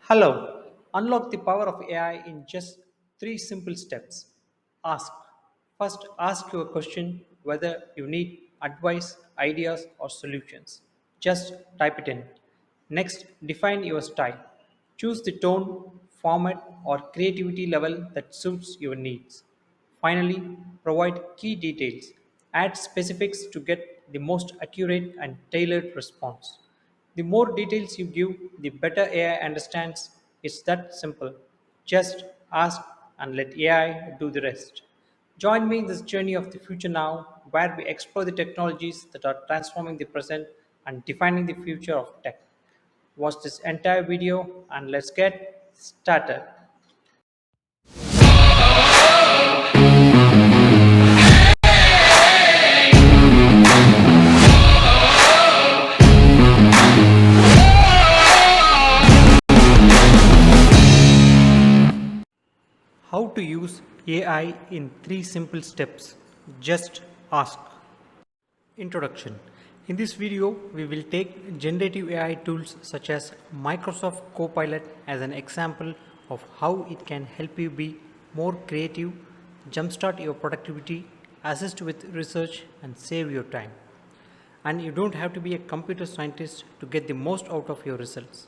Hello. Unlock the power of AI in just three simple steps. Ask. First, ask your question whether you need advice, ideas, or solutions. Just type it in. Next, define your style. Choose the tone, format, or creativity level that suits your needs. Finally, provide key details. Add specifics to get the most accurate and tailored response. The more details you give, the better AI understands. It's that simple. Just ask and let AI do the rest. Join me in this journey of the future now, where we explore the technologies that are transforming the present and defining the future of tech. Watch this entire video and let's get started. How to use AI in three simple steps. Just ask. Introduction. In this video, we will take generative AI tools such as Microsoft Copilot as an example of how it can help you be more creative, jumpstart your productivity, assist with research, and save your time. And you don't have to be a computer scientist to get the most out of your results.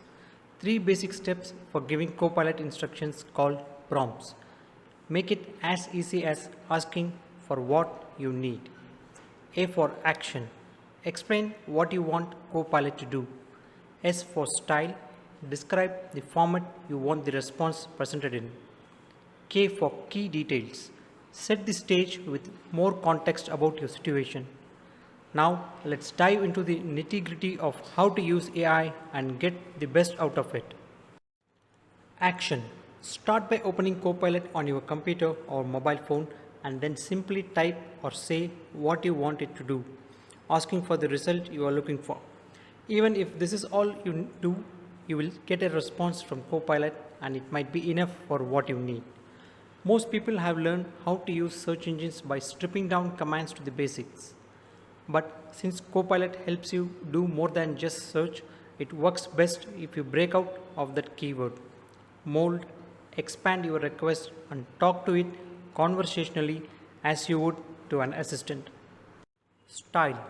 Three basic steps for giving Copilot instructions called prompts. Make it as easy as asking for what you need. A for action. Explain what you want Copilot to do. S for style. Describe the format you want the response presented in. K for key details. Set the stage with more context about your situation. Now let's dive into the nitty-gritty of how to use AI and get the best out of it. Action. Start by opening Copilot on your computer or mobile phone and then simply type or say what you want it to do, asking for the result you are looking for. Even if this is all you do, you will get a response from Copilot and it might be enough for what you need. Most people have learned how to use search engines by stripping down commands to the basics. But since Copilot helps you do more than just search, it works best if you break out of that keyword. Mold, expand your request, and talk to it conversationally as you would to an assistant. Style.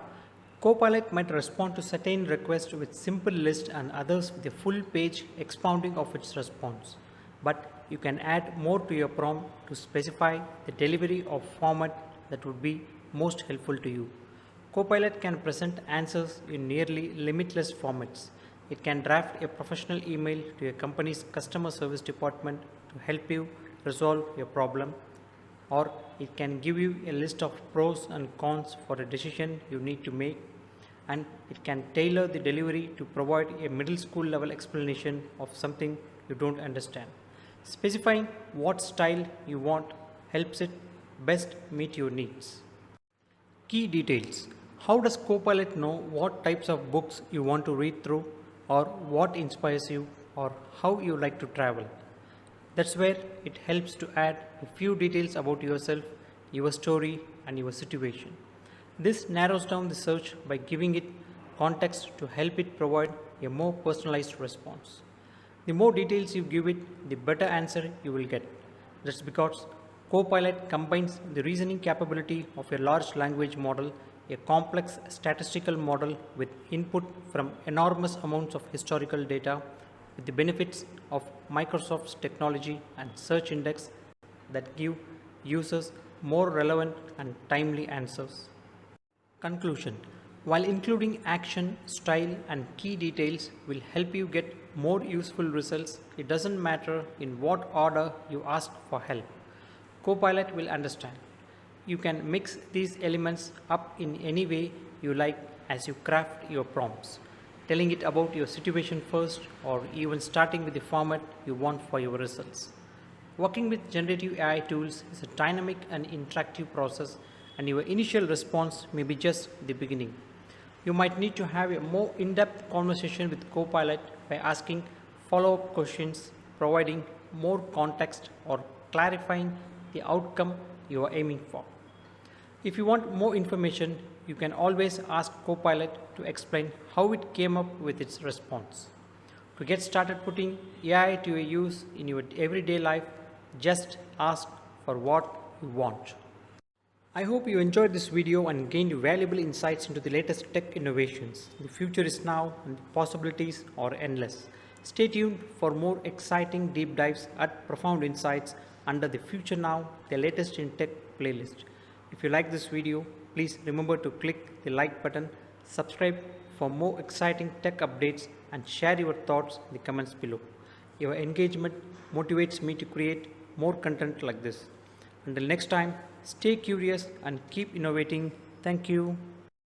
Copilot might respond to certain requests with simple list and others with a full page expounding of its response. But you can add more to your prompt to specify the delivery of format that would be most helpful to you. Copilot can present answers in nearly limitless formats. It can draft a professional email to your company's customer service department to help you resolve your problem, or it can give you a list of pros and cons for a decision you need to make, and it can tailor the delivery to provide a middle school level explanation of something you don't understand. Specifying what style you want helps it best meet your needs. Key details. How does Copilot know what types of books you want to read through, or what inspires you, or how you like to travel? That's where it helps to add a few details about yourself, your story, and your situation. This narrows down the search by giving it context to help it provide a more personalized response. The more details you give it, the better answer you will get. That's because Copilot combines the reasoning capability of a large language model, a complex statistical model with input from enormous amounts of historical data, with the benefits of Microsoft's technology and search index that give users more relevant and timely answers. Conclusion. While including action, style, and key details will help you get more useful results, it doesn't matter in what order you ask for help. Copilot will understand. You can mix these elements up in any way you like as you craft your prompts, telling it about your situation first or even starting with the format you want for your results. Working with generative AI tools is a dynamic and interactive process, and your initial response may be just the beginning. You might need to have a more in-depth conversation with Copilot by asking follow-up questions, providing more context, or clarifying the outcome you are aiming for. If you want more information, you can always ask Copilot to explain how it came up with its response. To get started putting AI to your use in your everyday life, just ask for what you want. I hope you enjoyed this video and gained valuable insights into the latest tech innovations. The future is now and the possibilities are endless. Stay tuned for more exciting deep dives at Profound Insights under the Future Now, the latest in tech playlist. If you like this video, please remember to click the like button, subscribe for more exciting tech updates, and share your thoughts in the comments below. Your engagement motivates me to create more content like this. Until next time, stay curious and keep innovating. Thank you.